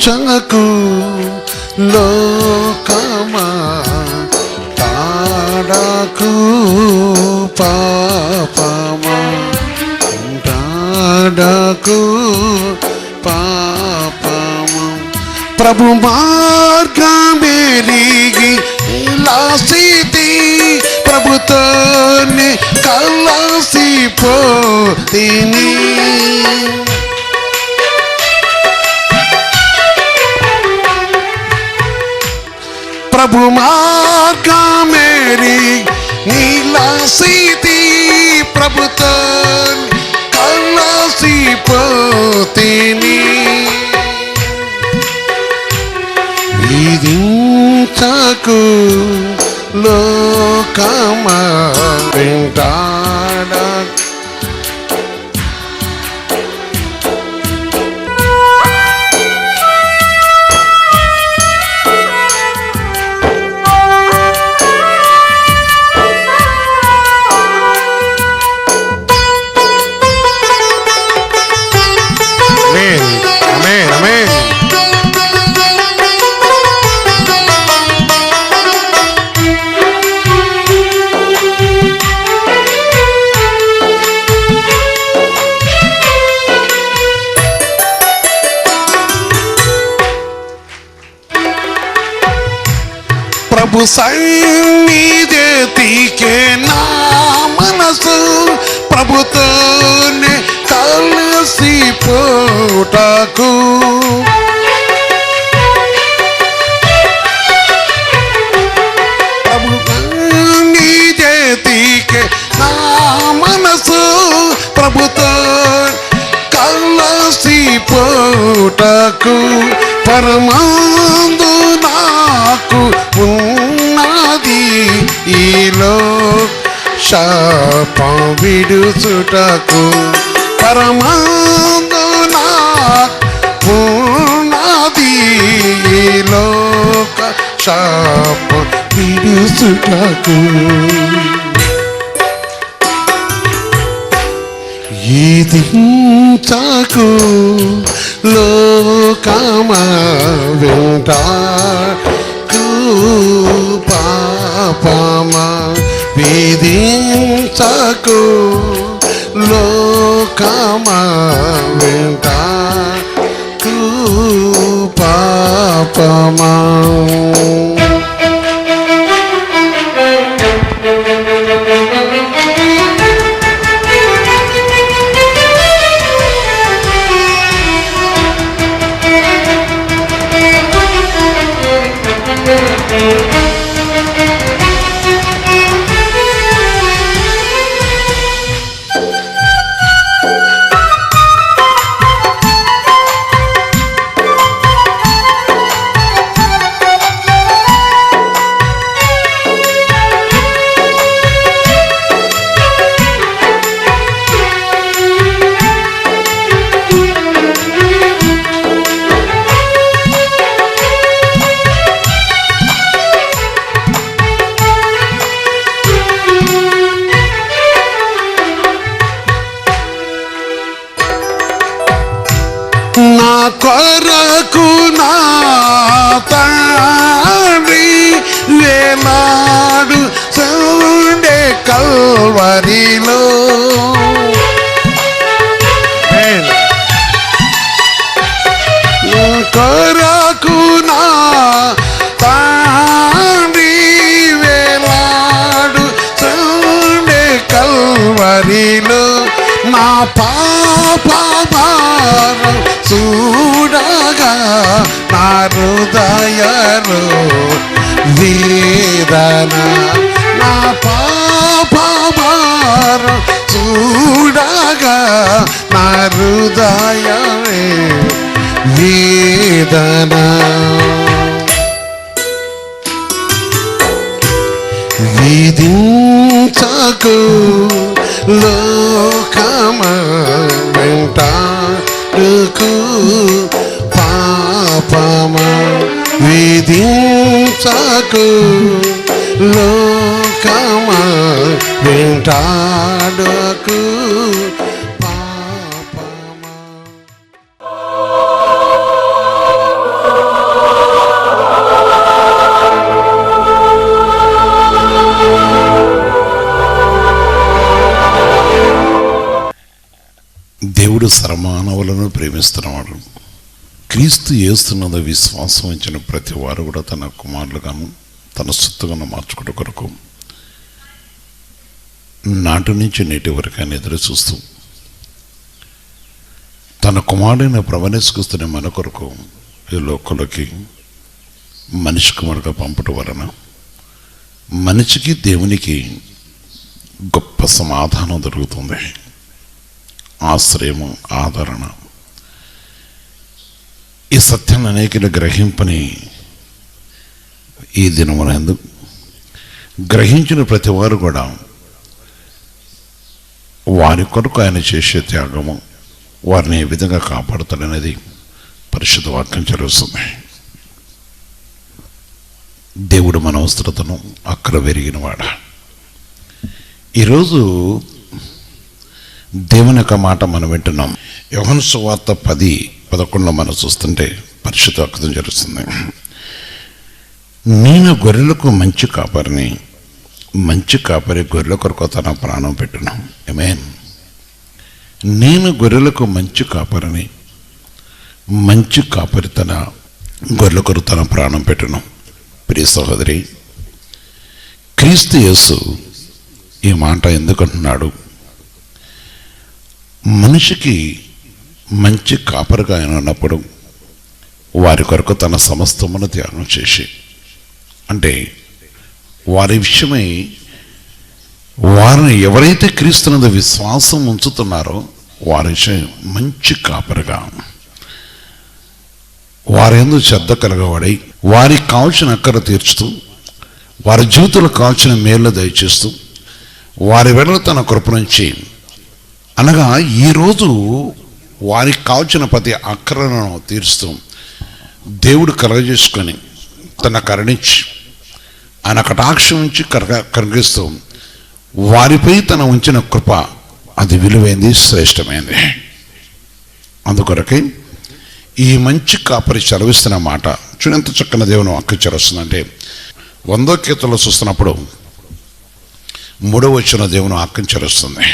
విధించకు లోకమా తాడకు పాపమా తాడకు పాపమా ప్రభు మార్గమెరిగి ఇలా స్థితి ప్రభుతోనే కలసిపోతిని ప్రభు మార్గమెరి నీలా స్థితి ప్రభుతో కలసిపోతిని విధించకు లోకమా వెంటాడ ప్రభు సన్నిధికే నా మనసు ప్రభుతోనే కలిసిపోటకు ప్రభు సన్నిధికే నా మనసు ప్రభుతో కలిసిపోటకు పరమాందు నాకు ఉన్నది ఈలో శాపం విడుచుటకు పరమాందు నాకు ఉన్నది ఈలో శాపం విడుచుటకు విధించకు లోకమా వెంటాడకు పాపమా విధించకు లోకమా వెంటాడకు పాపమా నా కొరకు నా తండ్రి వేలాడు సండే కల్వరిలో నా కొరకు నా తండ్రి వేలాడు సండే కల్వరిలో నా పాప భారం చూడగా నా హృదయలో వేదన నా పాప భారం చూడగా నా హృదయమే వేదన విధించకు లోకమా వెంటాడకు పాపమా విధించకు లోకమా వెంటాడకు పాపమా దేవుడు సర్వమానవులను ప్రేమిస్తున్నవాడు. క్రీస్తు యేసునందు విశ్వాసం ఉంచిన ప్రతి వారు కూడా తన కుమారులుగాను తన సొత్తుగాను మార్చుకునే కొరకు నాటి నుంచి నేటి వరకు ఆయన ఎదురు చూస్తూ తన కుమారుడైన ప్రభువుని మన కొరకు ఈ లోకంలోకి మనిషి కుమారుడుగా పంపటం వలన మనిషికి దేవునికి గొప్ప సమాధానం దొరుకుతుంది, ఆశ్రయము, ఆదరణ. ఈ సత్యాన్ని అనేకులు గ్రహింపని ఈ దినమునందు గ్రహించిన ప్రతి వారు కూడా వారి కొరకు ఆయన చేసే త్యాగము వారిని ఏ విధంగా కాపాడుతాడనేది పరిశుద్ధ వాక్యం చదువుతుంది. దేవుడు మన అవసరతను అక్కడ వెరిగినవాడ. ఈరోజు దేవుని యొక్క మాట మనం వింటున్నాం. యోహాను సువార్త 10:11 మనం చూస్తుంటే పరిశుద్ధ వాక్యం జరుగుతుంది. నేను గొర్రెలకు మంచి కాపరిని, మంచి కాపరి గొర్రెల కొరకు తన ప్రాణం పెట్టును. ఆమేన్. నేను గొర్రెలకు మంచి కాపరిని, మంచి కాపరి తన గొర్రెల కొరకు తన ప్రాణం పెట్టును. ప్రియ సహోదరి, క్రీస్తు యేసు ఈ మాట ఎందుకంటున్నాడు? మనిషికి మంచి కాపరిగా ఆయన ఉన్నప్పుడు వారి కొరకు తన సమస్తమును త్యాగం చేసి, అంటే వారి విషయమై వారిని ఎవరైతే క్రీస్తునందు విశ్వాసం ఉంచుతున్నారో వారి విషయం మంచి కాపరిగా వారెందు శ్రద్ధ కలగబడి వారికి కావాల్సిన అక్కర తీర్చుతూ వారి జీవితంలో కావాల్సిన మేలు దయచేస్తూ వారి వెడల తన కృప నుంచి, అనగా ఈరోజు వారికి కావాల్సిన ప్రతి అక్కరను తీరుస్తూ దేవుడు కలగజేసుకొని తన కరుణించి ఆయన కటాక్షం నుంచి కరిగిస్తూ వారిపై తన ఉంచిన కృప అది విలువైంది, శ్రేష్టమైంది. అందుకొరకే ఈ మంచి కాపరి చదివిస్తున్న మాట చూడండి ఎంత చక్కని దేవుని వాక్యం చదువుతుందంటే 100వ కీర్తనలో చూస్తున్నప్పుడు 3వ వచనం దేవుని వాక్యం చదువుతుంది.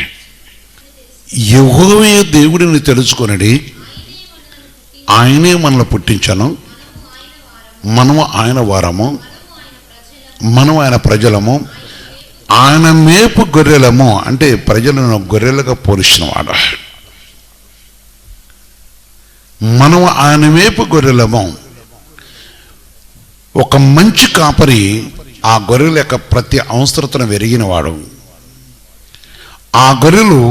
యెహోవా దేవుడిని తెలుసుకొనడి, ఆయనే మనల్ని పుట్టించను, మనము ఆయన వారము, మనం ఆయన ప్రజలము, ఆయన మేపు గొర్రెలము. అంటే ప్రజలను గొర్రెలుగా పోలిసిన వాడు. మనము ఆయన మేపు గొర్రెలము. ఒక మంచి కాపరి ఆ గొర్రెల యొక్క ప్రతి అవసరతను వెరిగినవాడు. ఆ గొర్రెలు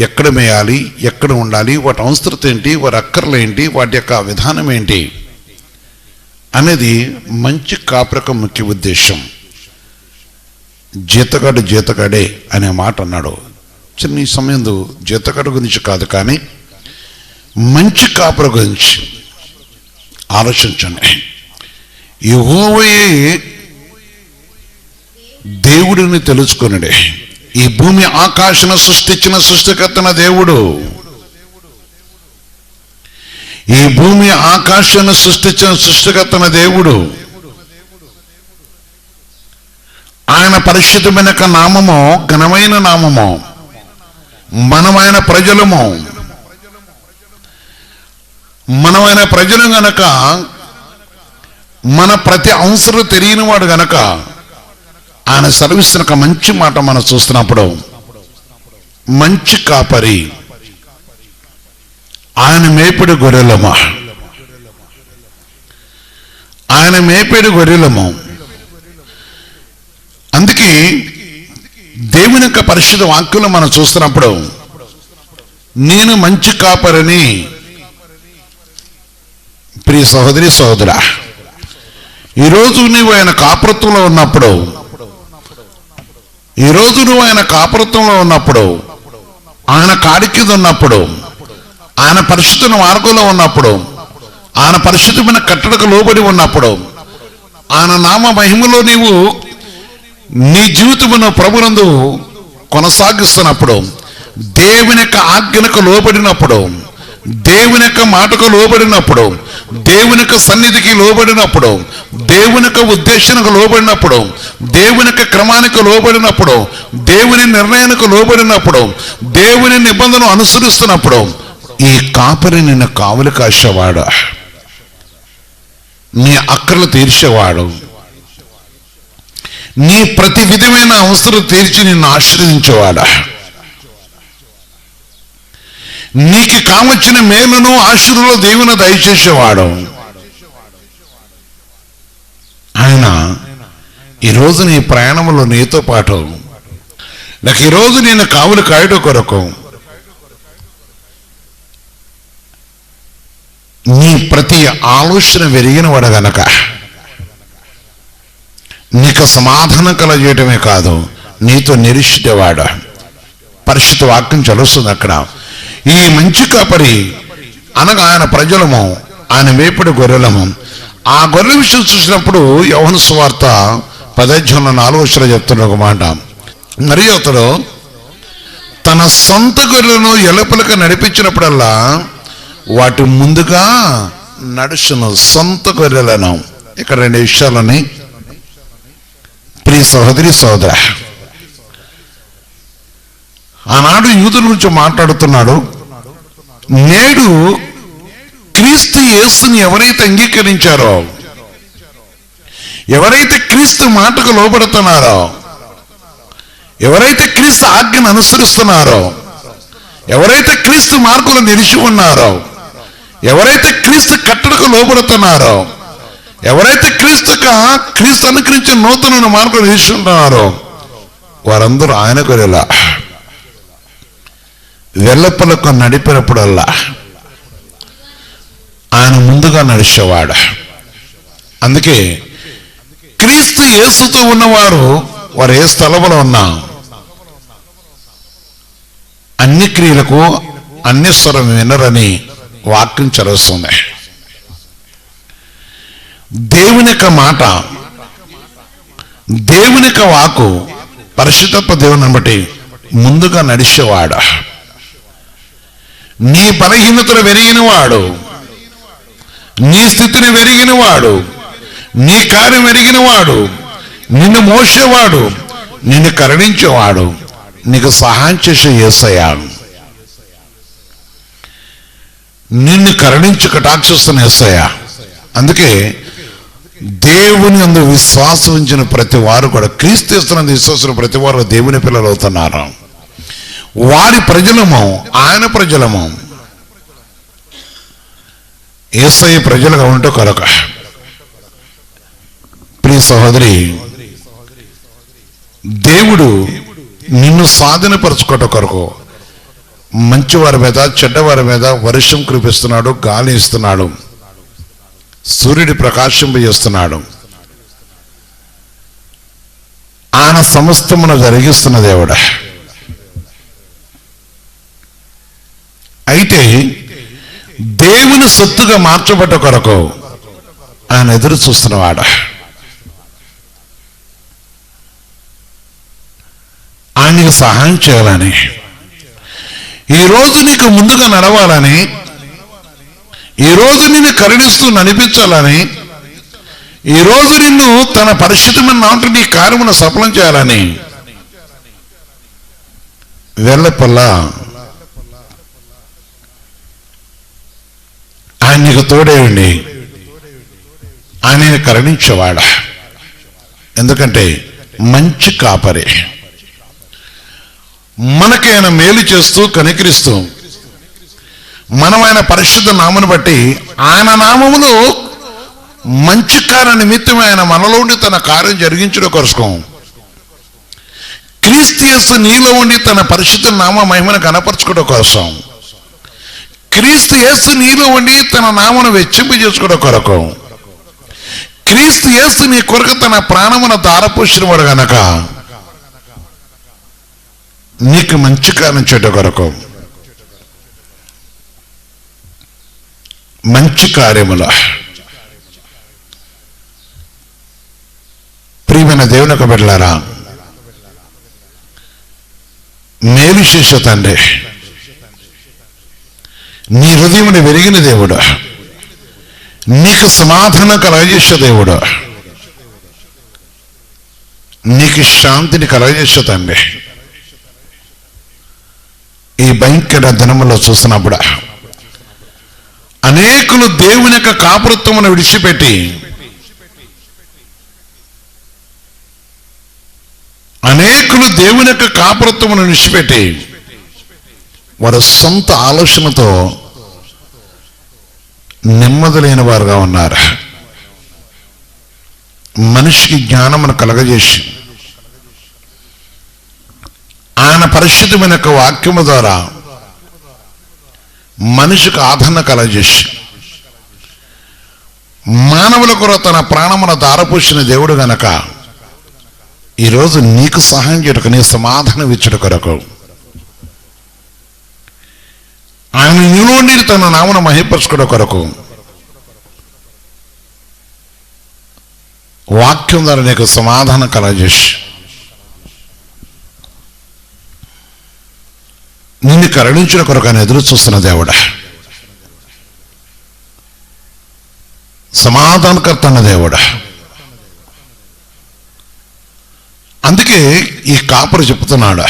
ఎక్కడ మేయాలి, ఎక్కడ ఉండాలి, వాటి అవసరత ఏంటి, వారి అక్కర్లు ఏంటి, వాటి యొక్క విధానం ఏంటి అనేది మంచి కాపరి యొక్క ముఖ్య ఉద్దేశం. జీతగాడే అనే మాట అన్నాడు. చిన్న ఈ సమయం జీతగాడు గురించి కాదు, కానీ మంచి కాపరి గురించి ఆలోచించండి. యెహోవాయే దేవుడిని తెలుసుకొనుడే. ఈ భూమి ఆకాశను సృష్టించిన సృష్టికర్తన దేవుడు. ఈ భూమి ఆకాశాన్ని సృష్టించిన సృష్టికర్తన దేవుడు. ఆయన పరిశుద్ధమైన నామము ఘనమైన నామము. మనమైన ప్రజలము. మనమైన ప్రజలు గనక మన ప్రతి అవసరం తెలియని వాడు గనక ఆయన సర్వీస్తున్న ఒక మంచి మాట మనం చూస్తున్నప్పుడు మంచి కాపరి, ఆయన మేపిడి గొర్రెలము, ఆయన మేపిడి గొర్రెలము. అందుకే దేవుని యొక్క పరిశుద్ధ వాక్యంలో మనం చూస్తున్నప్పుడు నేను మంచి కాపరిని. ప్రియ సహోదరి సహోదరా, ఈరోజు నువ్వు ఆయన కాపరత్వంలో ఉన్నప్పుడు, ఈరోజు నువ్వు ఆయన కాపరత్వంలో ఉన్నప్పుడు, ఆయన కాడి కింద ఉన్నప్పుడు, ఆయన పరిశుద్ధ మార్గంలో ఉన్నప్పుడు, ఆయన పరిశుద్ధమైన కట్టడకు లోబడి ఉన్నప్పుడు, ఆయన నామ మహిమలో నీవు నీ జీవితమును ప్రభునందు కొనసాగిస్తున్నప్పుడు, దేవుని యొక్క ఆజ్ఞలకు లోబడినప్పుడు, దేవుని యొక్క మాటకు లోబడినప్పుడు, దేవుని యొక్క సన్నిధికి లోబడినప్పుడు, దేవుని యొక్క ఉద్దేశానికి లోబడినప్పుడు, దేవుని యొక్క క్రమానికి లోబడినప్పుడు, దేవుని నిర్ణయానికి లోబడినప్పుడు, దేవుని నిబంధనను అనుసరిస్తున్నప్పుడు ఈ కాపరి నిన్ను కావలి కాసేవాడు, నీ అక్కర్లు తీర్చేవాడు, నీ ప్రతి విధమైన అవసరం తీర్చి నిన్ను ఆశీర్వదించేవాడు, నీకు కావచ్చిన మేలును ఆశీర్వాదాలు దేవుని దయచేసేవాడు. ఆయన ఈరోజు నీ ప్రయాణంలో నీతో పాటు, నాకు ఈరోజు నేను కావులు కాయడం కొరకు నీ ప్రతి ఆలోచన వెరిగిన వాడు గనక నీకు సమాధానం కలగజేయటమే కాదు, నీతో నిరీక్షించేవాడు. పరిశుద్ధ వాక్యం చదువుతుంది అక్కడ. ఈ మంచి కాపరి అనగా ఆయన ప్రజలము, ఆయన వేపుడు గొర్రెలము. ఆ గొర్రెల విషయం చూసినప్పుడు యోహాను సువార్త 10:4 చెప్తున్న ఒక మాట, మరియు అతడు తన సొంత గొర్రెలను ఎలుపలకు నడిపించినప్పుడల్లా వాటి ముందుగా నడుచును. సొంత గొర్రెలను. ఇక్కడ 2 విషయాలని ప్రియ సహోదరి సోదర, ఆనాడు యూదుల గురించి మాట్లాడుతున్నాడు. నేడు క్రీస్తు యేసుని ఎవరైతే అంగీకరించారో, ఎవరైతే క్రీస్తు మాటకు లోబడుతున్నారో, ఎవరైతే క్రీస్తు ఆజ్ఞను అనుసరిస్తున్నారో, ఎవరైతే క్రీస్తు మార్గంలో నిలిచి ఉన్నారో, ఎవరైతే క్రీస్తు కట్టడకు లోబడుతున్నారో, ఎవరైతే క్రీస్తు అనుకరించిన నూతన మార్గం నిలిచి ఉన్నారో, వారందరూ ఆయన గొర్రెల. వెల్లపలకు నడిపినప్పుడల్లా ఆయన ముందుగా నడిచేవాడు. అందుకే క్రీస్తు యేసుతో ఉన్నవారు వారు ఏ స్థలంలో ఉన్నా అన్ని క్రియలకు అన్ని స్వరం వినరని వాక్యం చదువుతుంది. దేవుని యొక్క మాట, దేవుని యొక్క వాకు పరిశుద్ధ దేవుని బట్టి ముందుగా నడిచేవాడు. నీ బలహీనతను వెరిగినవాడు, నీ స్థితిని వెరిగినవాడు, నీ కార్యం వెరిగినవాడు, నిన్ను మోసేవాడు, నిన్ను కరుణించేవాడు, నీకు సహాయం చేసే యేసయ్య, నిన్ను కరుణించి కటాక్షిస్తున్న యేసయ్య. అందుకే దేవుని యందు విశ్వాసం ఉంచిన ప్రతి వారు కూడా, క్రీస్తు యేసునందు విశ్వాసం ప్రతి వారు దేవుని పిల్లలు అవుతున్నారు. వారి ప్రజలము, ఆయన ప్రజలము, యేసయ్య ప్రజలుగా ఉంటూ కొరక. ప్రియ సహోదరి, దేవుడు నిన్ను స్వాధీనపరచుకోవటం కొరకు మంచివారి మీద చెడ్డవారి మీద వర్షం కురిపిస్తున్నాడు, గాలి ఇస్తున్నాడు, సూర్యుడి ప్రకాశింపజేస్తున్నాడు. ఆయన సమస్తమును జరిగిస్తున్న దేవుడు. అయితే దేవుని సొత్తుగా మార్చబడ్డ కొరకు ఆయన ఎదురు చూస్తున్నవాడు. ఆయనకు సహాయం చేయాలని, ఈరోజు నీకు ముందుగా నడవాలని, ఈరోజు నిన్ను కరుణిస్తూ నడిపించాలని, ఈరోజు నిన్ను తన పరిశుద్ధమైన నాటి నీ కార్యమును సఫలం చేయాలని వెళ్ళపల్లా ఆయన నీకు తోడేయండి. ఆయన కరుణించేవాడ. ఎందుకంటే మంచి కాపరి, మనకైనా మేలు చేస్తూ కనికరిస్తూ, మనం ఆయన పరిశుద్ధ నామను బట్టి ఆయన నామములో మంచి కార్య నిమిత్తం ఆయన మనలో ఉండి తన కార్యం జరిగించడం కోసం, క్రీస్తు యేసు నీలో ఉండి తన పరిశుద్ధ నామ మహిమను కనపరచుకోవడం కోసం, క్రీస్తు యేసు నీలో ఉండి తన నామను వెచ్చింపజేసుకోవడం కొరకు, క్రీస్తు యేసు నీ కొరకు తన ప్రాణమును దారపోసిన వాడు గనక నీకు మంచి కార్యం చేయడం కొరకు, మంచి కార్యముల ప్రియమైన దేవుని యొక్క బిడ్డలారా, మేలు చేసే తండ్రి, నీ హృదయముని వెలిగిన దేవుడు, నీకు సమాధానం కలగజేసే దేవుడు, నీకు శాంతిని కలగజేసే తండ్రి, ఈ భయంకర దినములో చూసినప్పుడు అనేకులు దేవుని యొక్క కాపురత్వమును విడిచిపెట్టి వారి సొంత ఆలోచనతో నెమ్మది లేని వారుగా ఉన్నారు. మనిషికి జ్ఞానమును కలగజేసి ఆయన పరిశుద్ధమైన యొక్క వాక్యము ద్వారా మనిషికి ఆదరణ కలగజేసి మానవుల కొరకు తన ప్రాణమును దారపోసిన దేవుడు గనక ఈరోజు నీకు సహాయం చేయటకు, నీ సమాధానం ఇచ్చట కొరకు ఆయన నీలోని తన నామను మహిపరచుకోవడం కొరకు వాక్యం ద్వారా నీకు సమాధానం కలగజేసి నిన్ను కరుణించిన కొరకు ఆయన ఎదురు చూస్తున్న దేవుడా, సమాధానకర్త అన్న దేవుడా. అందుకే ఈ కాపరి చెప్తున్నాడు,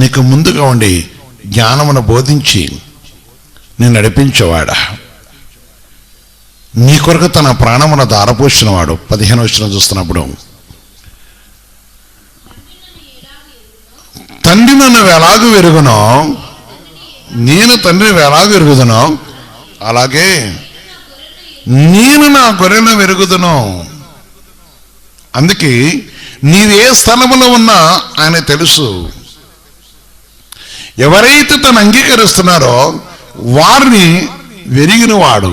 నీకు ముందుగా ఉండి జ్ఞానమును బోధించి నేను నడిపించేవాడా, నీ కొరకు తన ప్రాణమును దారపోసినవాడు. 15వ వచనం చూస్తున్నప్పుడు, తండ్రి నన్ను ఎలాగూ ఎరుగునో నేను తండ్రిని ఎలాగూ ఎరుగుదునో అలాగే నేను నా గొర్రెలను ఎరుగుదును. అందుకే నీవే స్థలములో ఉన్నా ఆయన తెలుసు. ఎవరైతే తను అంగీకరిస్తున్నారో వారిని వెరిగినవాడు.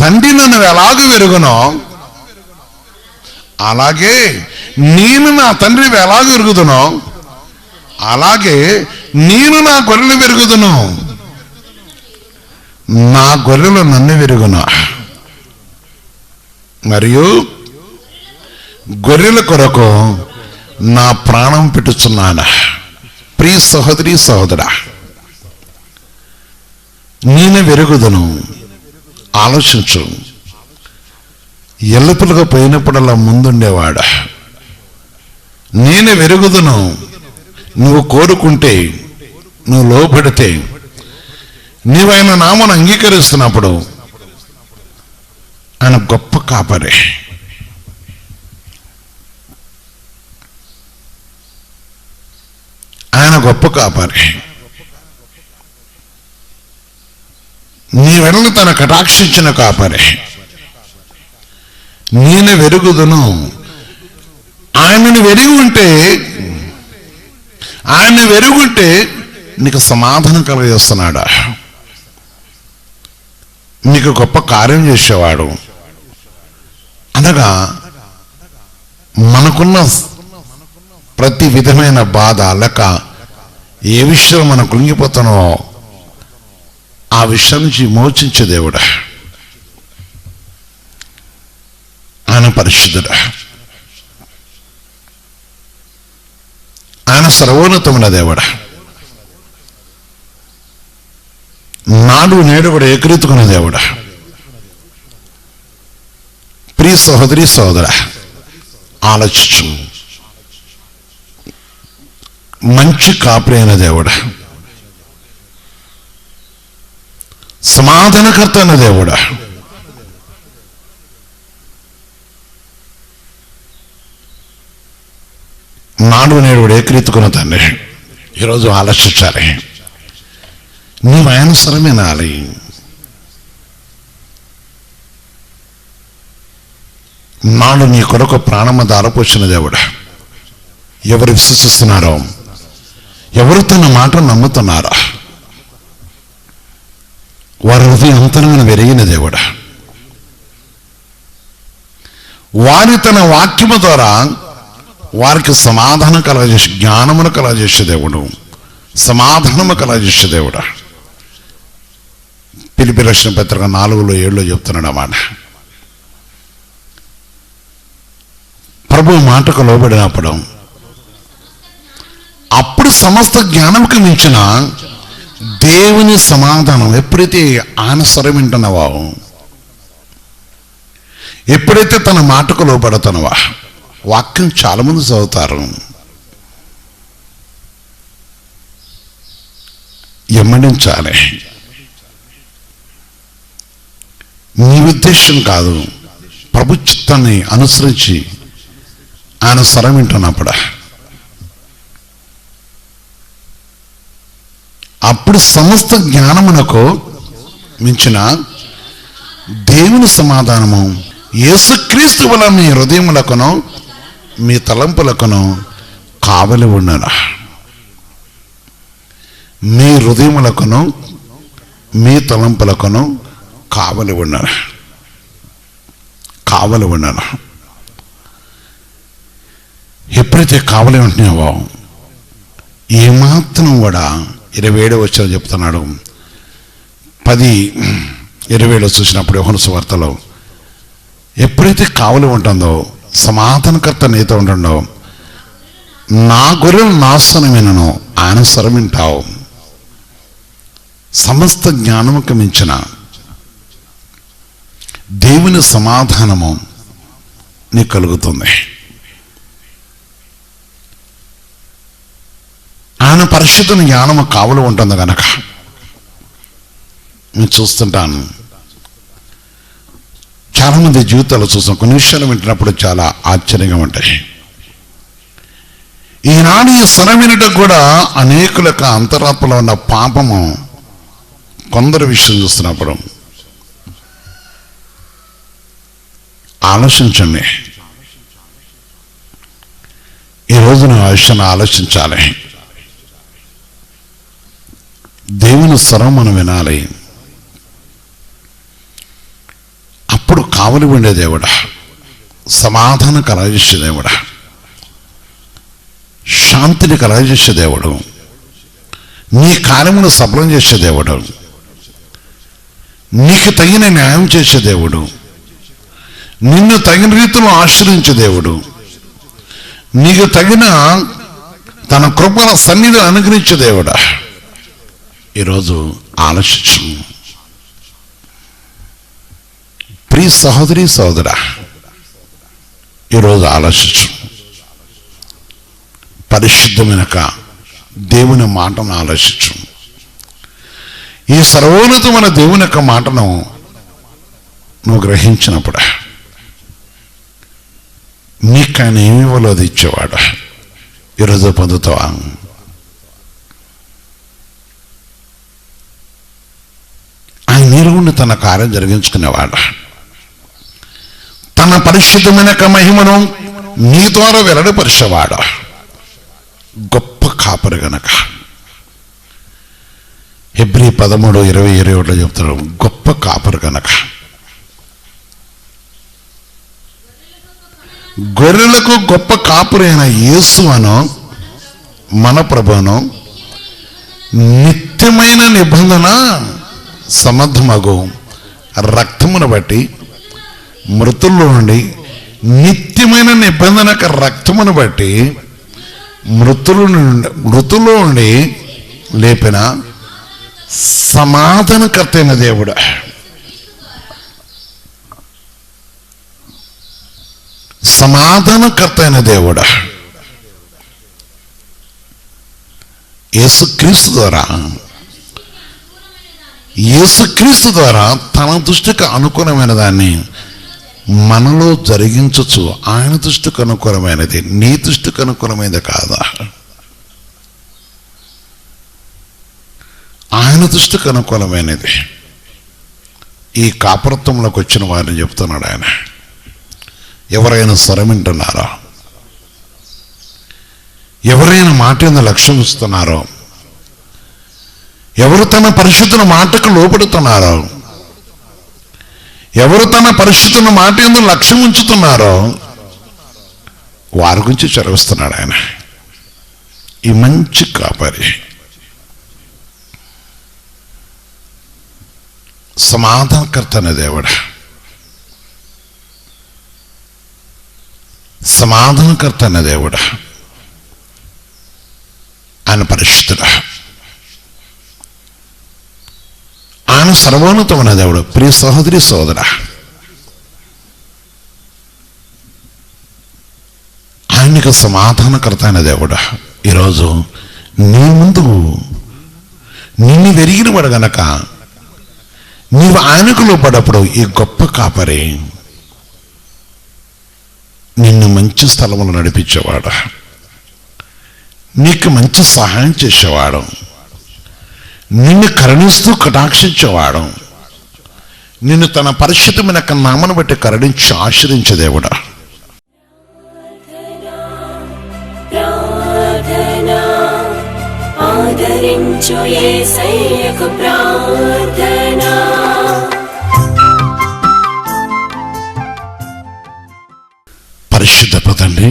తండ్రి నన్ను ఎలాగూ వెరుగునో అలాగే నేను నా తండ్రిని ఎలాగూ ఎరుగుదునో అలాగే నేను నా గొర్రెలు వెరుగుదును. నా గొర్రెలు నన్ను వెరుగును, మరియు గొర్రెల కొరకు నా ప్రాణం పెట్టుచున్నాను. ప్రియ సహోదరి సహోదరా, నేను వెరుగుదును. ఆలోచించు, ఎల్లపులుగా పోయినప్పుడల్లా ముందుండేవాడు. నేను వెరుగుదును. నువ్వు కోరుకుంటే, నువ్వు లోపడితే, నీవు ఆయన నామను అంగీకరిస్తున్నప్పుడు ఆయన గొప్ప కాపరే. ఆయన గొప్ప కాపరి. నీ వెడలు తన కటాక్షించిన కాపరి. నేను వెరుగుదును. ఆయనను వెరుగుంటే నీకు సమాధానం కలగజేస్తున్నాడు. నీకు గొప్ప కార్యం చేసేవాడు. అనగా మనకున్న ప్రతి విధమైన బాధ లేక ఏ విషయం మనం కృంగిపోతున్నామో ఆ విషయం నుంచి మోచించే దేవుడా. ఆయన పరిశుద్ధుడా. ఆయన సర్వోన్నతమైన దేవుడా. నాడు నేడు కూడా ఏకరీతుకున్న దేవుడా. ప్రియ సహోదరి సహోదరా, ఆలోచించు. మంచి కాపరి అయిన దేవుడా, సమాధానకర్త అయిన దేవుడా, నాడు నేడు కూడా ఏకరీతుకున్న తండ్రి, ఈరోజు ఆలోచించాలి. నీవు ఆయన స్వరమేనాలి. నాడు నీ కొరకు ప్రాణమ దారపోసిన దేవుడా. ఎవరు విశ్వసిస్తున్నారో, ఎవరు తన మాటను నమ్ముతున్నారో వారి హృదయం అంతరమైన వెరిగిన దేవుడా. వారి తన వాక్యము ద్వారా వారికి సమాధానం కలగజేసి, జ్ఞానమును కలగజేసే దేవుడు, సమాధానము కలగజేసే దేవుడా. ఫిలిప్పీ రాసిన పత్రిక 4:7 చెప్తున్నాడు అన్నమాట. ప్రభు మాటకు లోబడినప్పుడు అప్పుడు సమస్త జ్ఞానంకి మించిన దేవుని సమాధానం. ఎప్పుడైతే ఆయన స్వరం వింటున్నావో, ఎప్పుడైతే తన మాటకు లోబడుతున్నావా, వాక్యం చాలా మంది చదువుతారు, ఎమ్మడించాలి. నీ ఉద్దేశం కాదు, ప్రభు చిత్తాన్ని అనుసరించి ఆయన స్వరం వింటున్నప్పుడు అప్పుడు సమస్త జ్ఞానమునకు మించిన దేవుని సమాధానము యేసుక్రీస్తు వల్ల మీ హృదయములకును మీ తలంపులకును కావలి ఉండను. మీ హృదయములకును మీ తలంపులకును కావలి ఉండను. కావలి ఉండను. ఎప్పుడైతే కావలి ఉంటున్నావో ఏమాత్రం కూడా 27 వచ్చారని చెప్తున్నాడు. 10:27 చూసినప్పుడు యోహాను సువార్తలో ఎప్పుడైతే కావలి ఉంటుందో సమాధానకర్త నీతో ఉంటుండో నా గొర్రెలు నా స్వరం వినను, ఆయన స్వరం వింటావు. సమస్త జ్ఞానముకు మించిన దేవుని సమాధానము నీకు కలుగుతుంది. ఆయన పరిశుద్ధ జ్ఞానము కావలి ఉంటుంది కనుక నేను చూస్తుంటాను. చాలామంది జీవితాలు చూస్తాం, కొన్ని విషయాలు వింటున్నప్పుడు చాలా ఆశ్చర్యంగా ఉంటాయి. ఈనాడు ఈ స్వరం వినటం కూడా అనేకులకు అంతరాత్మలో ఉన్న పాపము కొందరు విషయం చూస్తున్నప్పుడు ఆలోచించండి. ఈరోజు నువ్వు ఆ విషయాన్ని ఆలోచించాలి. దేవుని స్వరం మనం వినాలి. అప్పుడు కావలి ఉండే దేవుడా, సమాధానం కలగజేసే దేవుడా, శాంతిని కలగజేసే దేవుడు, నీ కార్యమును సఫలం చేసే దేవుడు, నీకు తగిన న్యాయం చేసే దేవుడు, నిన్ను తగిన రీతిలో ఆశ్రయించే దేవుడు, నీకు తగిన తన కృపల సన్నిధిని అనుగ్రహించే దేవుడా, ఈరోజు ఆలోచించు. ప్రియ సహోదరి సహోదరా, ఈరోజు ఆలోచించు. పరిశుద్ధమైన దేవుని మాటను ఆలోచించు. ఈ సర్వోన్నతమైన దేవుని యొక్క మాటను నువ్వు గ్రహించినప్పుడు నీకు ఆయన ఏమి ఇవ్వాలో అది ఇచ్చేవాడు. ఈరోజు పొందుతావా? ఆయన నీరుగుండి తన కార్యం జరిగించుకునేవాడు. తన పరిశుద్ధమైన మహిమను నీ ద్వారా వెల్లడిపరిచేవాడు. గొప్ప కాపరి గనక హెబ్రీ 13:20-21 చెప్తాడు. గొప్ప కాపరి గనక గొర్రెలకు గొప్ప కాపరి అయిన యేసును మన ప్రభువును నిత్యమైన నిబంధన సమర్థమగు రక్తమును బట్టి మృతుల్లో నుండి నిత్యమైన నిబంధనక రక్తమును బట్టి మృతుల్లో నుండి లేపిన సమాధానకర్త అయిన దేవుడు. సమాధానకర్త అయిన దేవుడు యేసుక్రీస్తు ద్వారా తన దృష్టికి అనుకూలమైన దాన్ని మనలో జరిగించచ్చు. ఆయన దృష్టికి అనుకూలమైనది, నీ దృష్టికి అనుకూలమైనది కాదా? ఆయన దృష్టికి అనుకూలమైనది. ఈ కాపరత్వంలోకి వచ్చిన వారిని చెప్తున్నాడు ఆయన. ఎవరైనా స్వరం వింటున్నారో, ఎవరైనా మాట మీద లక్ష్యం ఇస్తున్నారో, ఎవరు తన పరిశుద్ధుల మాటకు లోపడుతున్నారో, ఎవరు తన పరిశుద్ధుల మాట మీద లక్ష్యం ఉంచుతున్నారో వారి గురించి చదివిస్తున్నాడు ఆయన. ఈ మంచి కాపరి, సమాధానకర్త అనే దేవుడు, సమాధానకర్త అనే దేవుడు, ఆయన పరిశుద్ధుడు, ఆయన సర్వోన్నతమైన దేవుడు. ప్రియ సహోదరి సోదర, ఆయనకు సమాధానకర్త అయిన దేవుడు ఈరోజు నీ ముందు నిన్ను వెరిగినవాడు గనక, నీవు ఆయనకు లోబడప్పుడు ఈ గొప్ప కాపరి నిన్ను మంచి స్థలములు నడిపించేవాడు, నీకు మంచి సహాయం చేసేవాడు, నిన్ను కరుణిస్తూ కటాక్షించేవాడు, నిన్ను తన పరిశుద్ధమైన నామను బట్టి కరుణించి ఆశ్రయించే దేవుడా. ఆదరించు యేసయ్యకు ప్రార్థన. పరిశుద్ధ తండ్రి,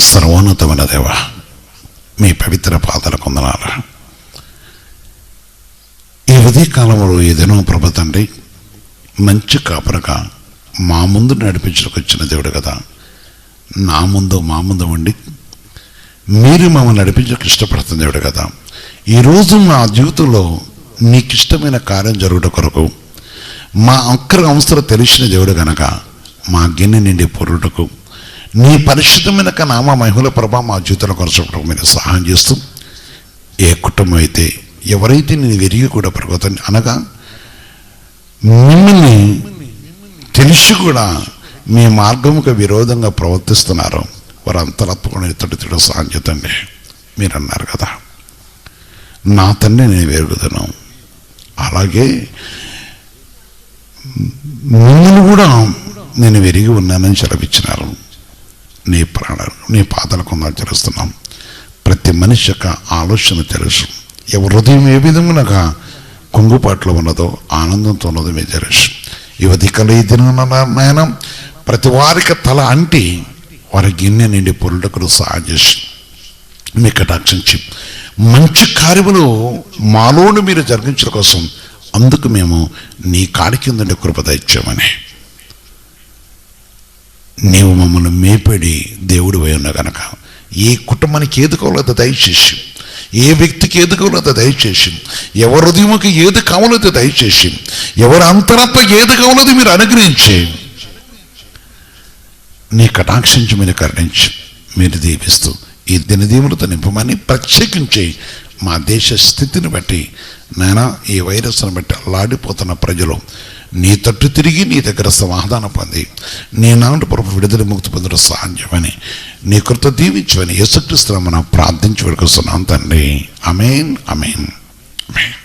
సర్వోన్నతమైన దేవ, మీ పవిత్ర పాదాలకు వందనాలు. ఈ ఉదయకాలంలో ఏదైనా ప్రభు తండ్రి మంచి కాపరగా మా ముందు నడిపించుకు వచ్చిన దేవుడు కదా, మా ముందు ఉండి మీరు మమ్మల్ని నడిపించక ఇష్టపడుతుంది దేవుడు కదా. ఈరోజు మా జీవితంలో నీకు ఇష్టమైన కార్యం జరుగుట కొరకు మా ఒక్కరి అవసరం తెలిసిన దేవుడు గనక మా గిన్నె నిండి పొరుటకు నీ పరిశుద్ధమైన నామ మహిళ ప్రభా మా జీవితంలో కొనసాగటకు మీరు సహాయం చేస్తూ, ఏ కుటుంబం అయితే ఎవరైతే నేను విరిగి కూడా ప్రభుత్వాన్ని అనగా మిమ్మల్ని తెలిసి కూడా మీ మార్గముకు విరోధంగా ప్రవర్తిస్తున్నారో వారు అంతరాత్మకుండా ఇతడు సహాయం చేతండి. మీరు అన్నారు కదా, నా తండ్రి నేను వేరుగుదను, అలాగే మిమ్మల్ని కూడా నేను విరిగి ఉన్నానని సెలవిచ్చినారు. నీ ప్రాణాలు నీ పాదాలకు ఆచరిస్తున్నాం. ప్రతి మనిషి యొక్క ఆలోచన తెలుసు, ఎవరి హృదయం ఏ విధంగా కొంగుపాట్లో ఉన్నదో ఆనందంతో ఉన్నదో మీ తెలుసు. యువతి నాయన ప్రతి వారికి తల అంటి వారి గిన్నె నిండి పొరుటకు సహాయం చేసి మీ కటాక్షించి మంచి కార్యములు మాలోను మీరు జరిగించడం కోసం అందుకు మేము నీ కాడికి ఉందండి కృప దయచేయమని. నీవు మమ్మల్ని మేపడి దేవుడు పోయి ఉన్నా కనుక ఏ కుటుంబానికి ఏది కావాలో దయచేసి, ఏ వ్యక్తికి ఏది కావాలో దయచేసి, ఎవరి హృదయముకి ఏది కావాలో దయచేసి, ఎవరి అంతరాత్మ ఏది కావాలో మీరు అనుగ్రహించి నీ కటాక్షించి మీరు కరుణించి మీరు దీవిస్తూ ఈ దినదీవులతో నింపమని ప్రత్యేకించి మా దేశ స్థితిని బట్టి నాయన ఈ వైరస్ను బట్టి అల్లాడిపోతున్న ప్రజలు నీ తట్టు తిరిగి నీ దగ్గర సమాధానం పొంది నీ నాటి ప్రభు విడుదల ముక్తి పొందడం సాధ్యమని నీ కృత దీవించమని యేసుక్రీస్తు మనం ప్రార్థించి వేడుకొస్తున్నాం తండ్రి. ఆమేన్ ఆమేన్ ఆమేన్.